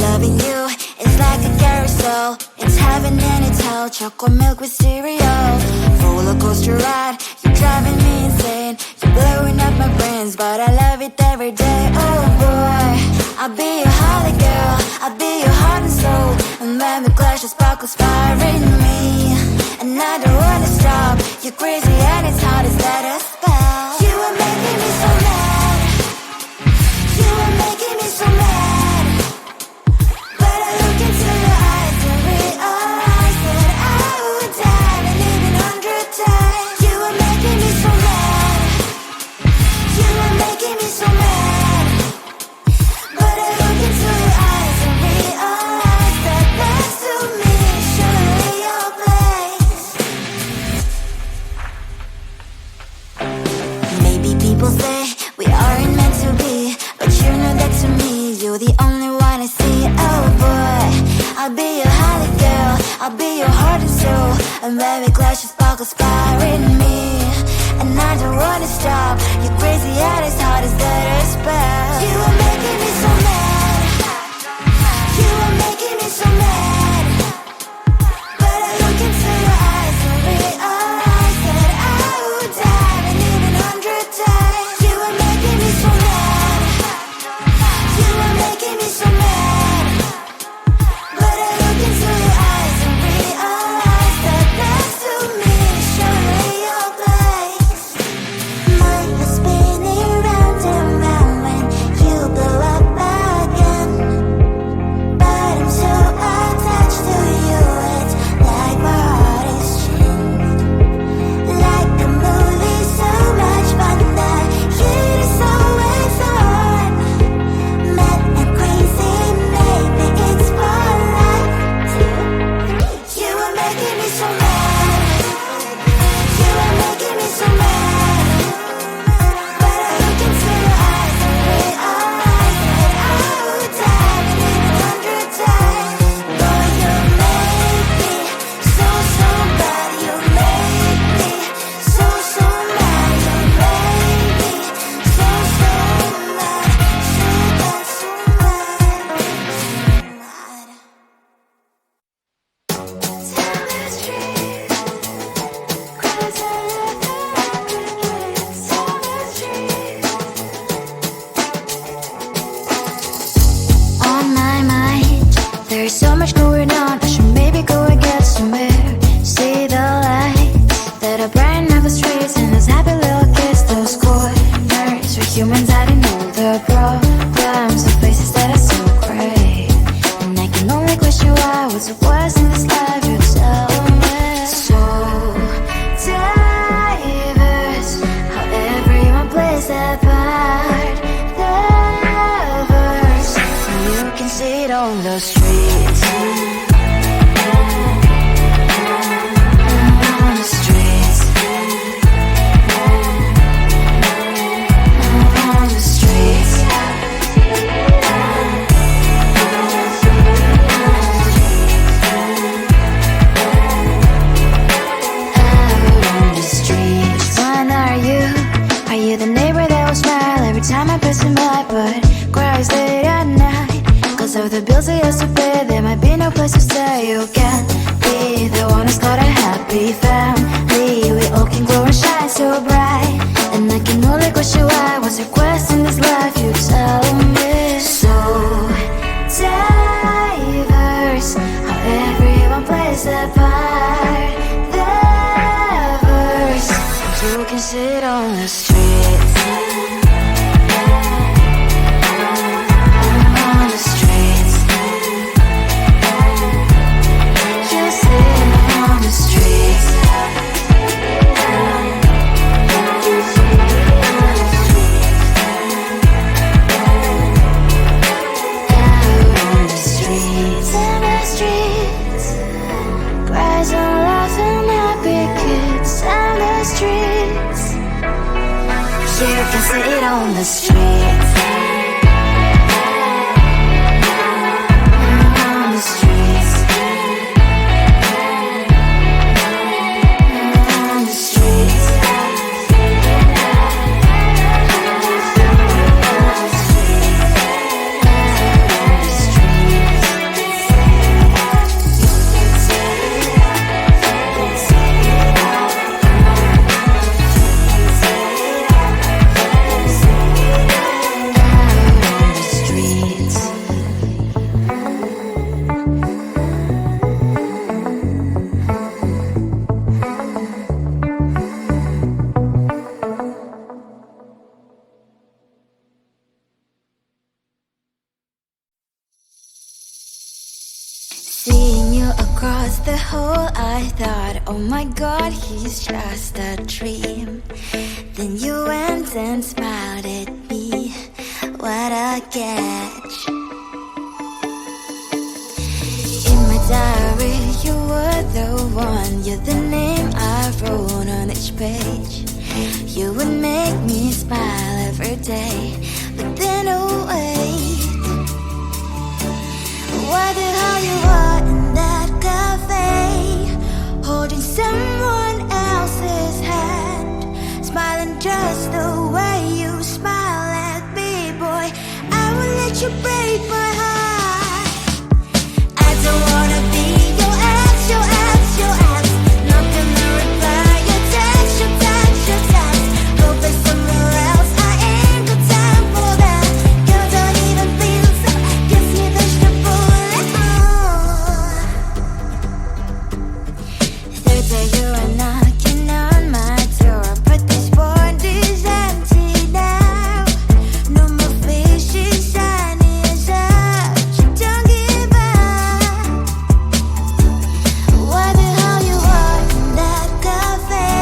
Loving you is like a carousel. It's heaven and it's hell. Chocolate milk with cereal. Roller coaster ride, you're driving me insane. You're blowing up my brains, but I love it every day. Oh boy, I'll be your holly girl. I'll be your heart and soul. And when we clash, the sparkles fire in me. And I don't wanna stop. You're crazy and it's hard as let us spell. You are making me so mad. You are making me so mad. But I look into your eyes and realize that I would die and even 100 times. You are making me so mad. You are making me so mad. But I look into your eyes and realize that next to me is surely your place. Maybe people say we aren't meant to be, but you know that to me you're the only one I see. Oh boy, I'll be your holly girl. I'll be your heart and soul. And when we clash, the sparkles fire in me. And I don't wanna stop. You're crazy and as hard as that spell. You are making me so mad. You are making me so mad. But I look into your eyes and realize that I would die and even 100 times. You are making me so mad. You are making me so mad. But I look into your eyes and realize that next to me is surely your place. Mind was spinning round and round when you blow up again. But I'm so attached to you, it's like my heart is chained. Like a movie, so much fun that it is always on. Mad and crazy, maybe it's for life. 2, 3. You are making me so mad. You are making me so mad. But I look into your eyes and realize that I would die and even 100 times. Boy, you make me so, so bad. You make me so, so mad. You make me so, so mad. So bad, so mad, so mad. Down the street, cries I love regrets. Down the street. On my mind, there's so much going on. I should maybe go and get somewhere. See the lights that are brighten up the streets, and those happy little kids, those corners where humans hiding all the problems, the places that are so great. And I can only question why was it worse in this life. You tell me. So diverse, how everyone plays their part. Lovers, you can see it on the streets. On the streets. On the streets. Out on the streets. When are you? Are you the neighbor that will smile every time I pass him by, but cries late at night? Cause of the bills I used to pay, there might be no place to stay. You can't be the one who's got a happy family. We all can glow and shine so bright. And I can only question why was your quest in this life. You tell me. So diverse, how everyone plays their part. Lovers, you can sit on the streets. On the streets. You sit on the streets. Out on the streets. In the streets. Cries and laughs and happy kids. On the streets. You can sit on the streets. On the streets. On the streets. On the streets. Seeing you across the hall, I thought, oh my god, he's just a dream. Then you went and smiled at me. What a catch. In my diary, you were the one. You're the name I wrote on each page. You would make me smile every day. But then, oh wait, why the hell you are in that cafe, holding someone else's hand, smiling just the way you smile at me, boy. I will let you break my heart. I don't wanna be your ex, your ex, your ex. Not gonna reply your text, your text, your text. Go play somewhere else, I ain't got time for that. You don't even feel so, guess you dodged the bullet. Third day you are knocking on my door, but this world is empty now. No more fishes, sunny as up. You don't give up. Why the hell you are in that cafe,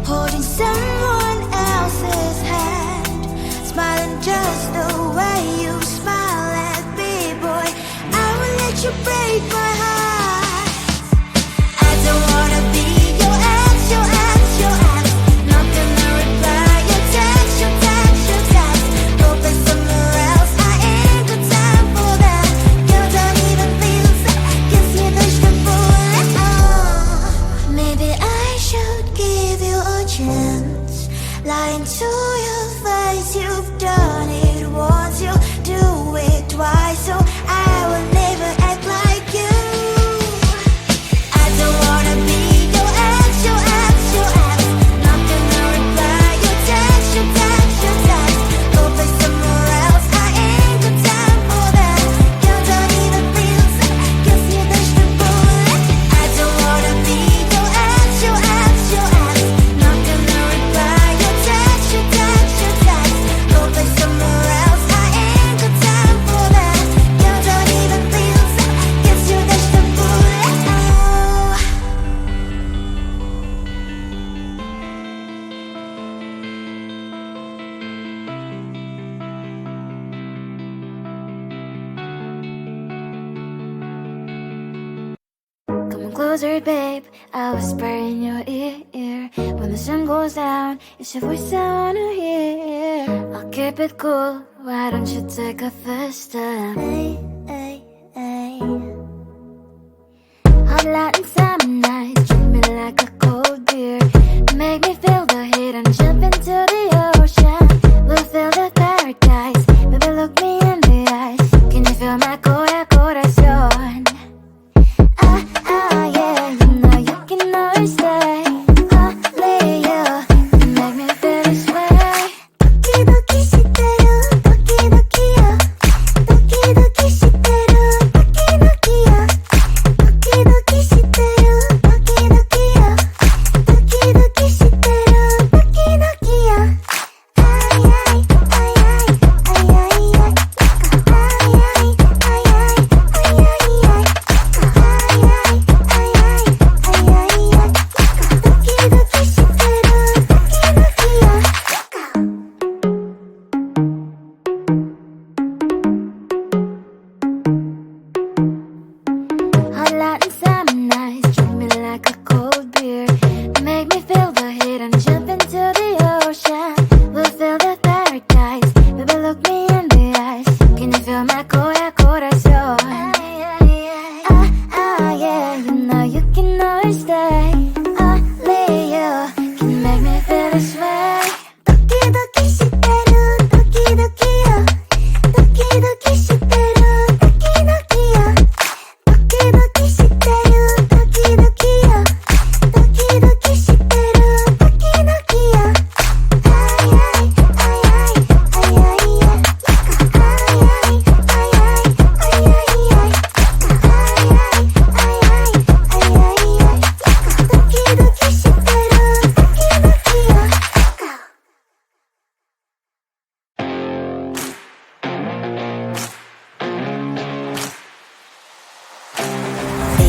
holding someone else's hand, smiling just the way you smile at me, boy. I will let you break my heart. I don't wanna be your ex, your ex, your ex. Not gonna reply your text, your text, your text. Go play somewhere else, I ain't got time for that. You don't even feel so, guess you dodged the bullet. Maybe I should give you a chance. Lying to your face, you've done it once, you do it twice, so I will never act like you. I don't wanna be your ex, your ex, your ex. Not gonna reply your text, your text, your text. Go play somewhere else, I ain't got time for that. You don't even feel so, guess you dodged the bullet. I don't wanna be your ex, your ex, your ex. Not gonna reply your text, your text, your text. Go play somewhere else, I ain't got time for that. You don't even feel so, guess you dodged the bullet. Come on closer, babe, I'll whisper in your ear. When the sun goes down, it's your voice I wanna hear. I'll keep it cool, why don't you take a first step? Hey, hey, hey. Hot light and summer nights, treat me like a cold beer. Make me feel the heat and jump into the ocean. We'll feel the paradise, baby look me in the eyes. Can you feel my corazón? Yeah, you know you can always stay. Only you can make me feel this way. 도끼도끼 시대로 도끼도끼야. 도끼도끼 시대로 도끼도끼야. 도끼도끼 시대로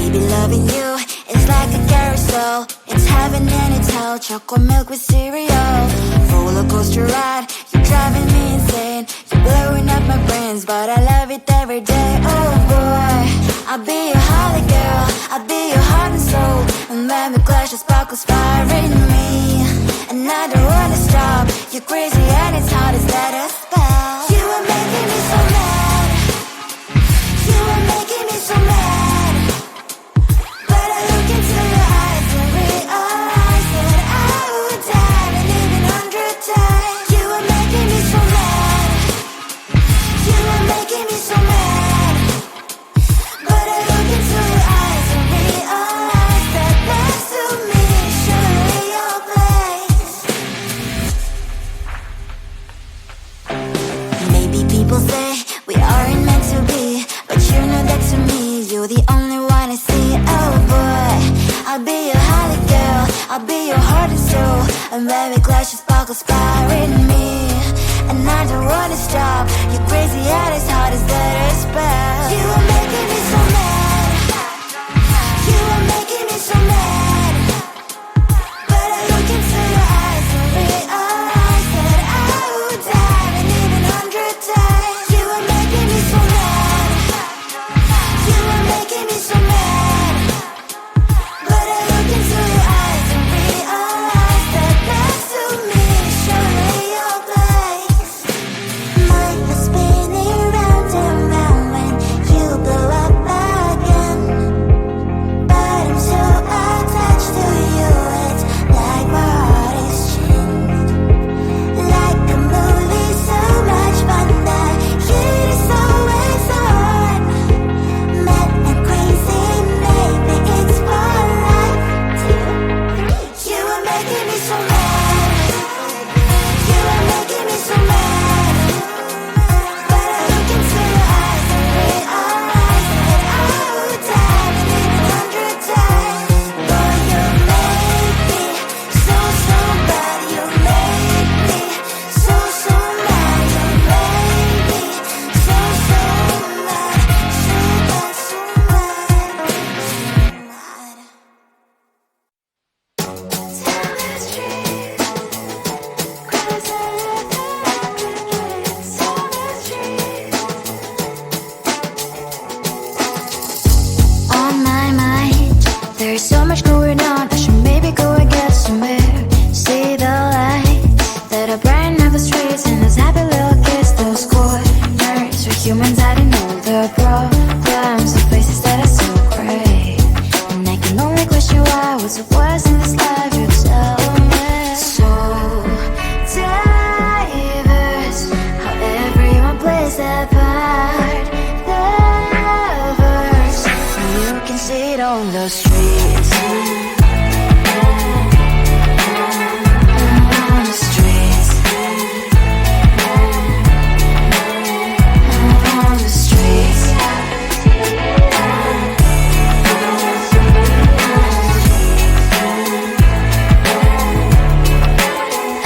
Baby, loving you is like a carousel. It's heaven and it's hell. Chocolate milk with cereal. Roller coaster ride, you're driving me insane. You're blowing up my brains, but I love it every day. Oh boy, I'll be your holly girl. I'll be your heart and soul. And when we clash, the sparkles fire in me. And I don't wanna stop. You're crazy and it's hard as let us spell. You are making me so mad. You are making me so mad. But I look into your eyes and realize that I would die and even 100 times. You are making me so mad. You are making me so mad. But I look into your eyes and realize that next to me surely your place. Maybe people say we aren't meant to be, but you know that to me you're the only one I see. Oh boy, I'll be your holly girl. I'll be your heart and soul. And when we clash, the sparkles fire in me. And I don't wanna stop. You're crazy and as hard as that a spell. You are making me so mad. You are making me so mad. But I look into your eyes and realize that I would die and even 100 times. You are making me so mad. You are making me so mad. But I look into your eyes and realize that next to me surely your place. Mind was spinning round and round when you blow up again. But I'm so attached to you, it's like my heart is chained. Like a movie, so much fun that it is always on. Mad and crazy, maybe it's for life. 2, 3. You are making me so mad. You are making me so mad. But I look into your eyes and realize that I would die and even 100 times. Boy, you make me so, so bad. You make me so, so mad. You make me so, so mad. So bad, so mad, so mad. Tell the street, cries out tell the street. On my mind, there's so much going on. I should maybe go and get somewhere. See the lights that are brighten up the streets, and those happy little kids, those corners where humans hiding all the problems, the places that are so great. And I can only question why was it was in this life. You tell me. So diverse, how everyone plays their part. Lovers, you can see it on the streets. On the streets. On the streets.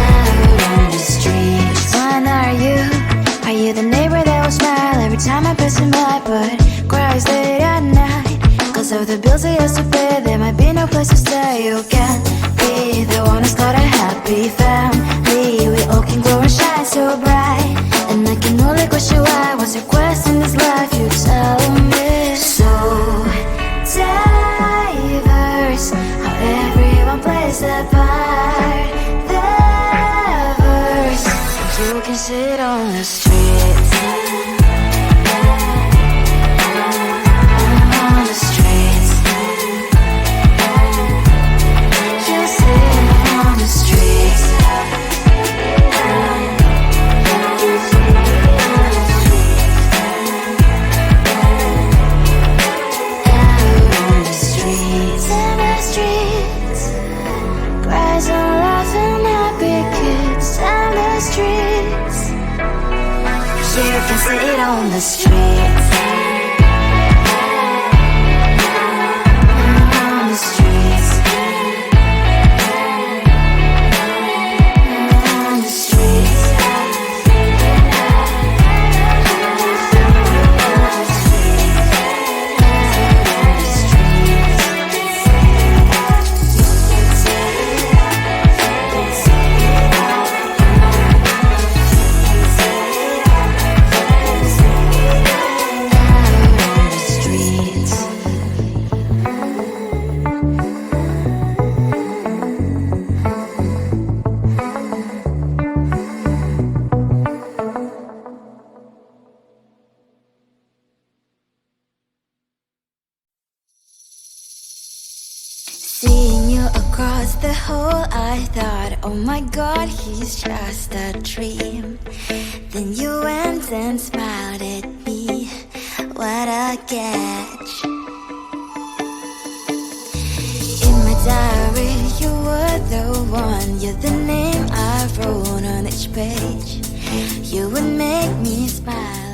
Out on the streets. Which one are you? Are you the neighbor that will smile every time I pass him by, but cries late at night? Cause of the bills he has to pay, there might be no place to stay. You can be the one who's got a happy family. We all can glow and shine so bright. And I can only question why. What's your quest in this life? You tell me. So diverse, how everyone plays their part. Lovers, you can sit on the streets. On the streets. You sit on the streets. Out on the streets. In the streets. Cries and laughing happy kids. In the streets. You can sit on the streets. On the streets. On the streets. On the streets. Seeing you across the hall, I thought, oh my god, he's just a dream. Then you went and smiled at me. What a catch. In my diary, you were the one. You're the name I wrote on each page. You would make me smile.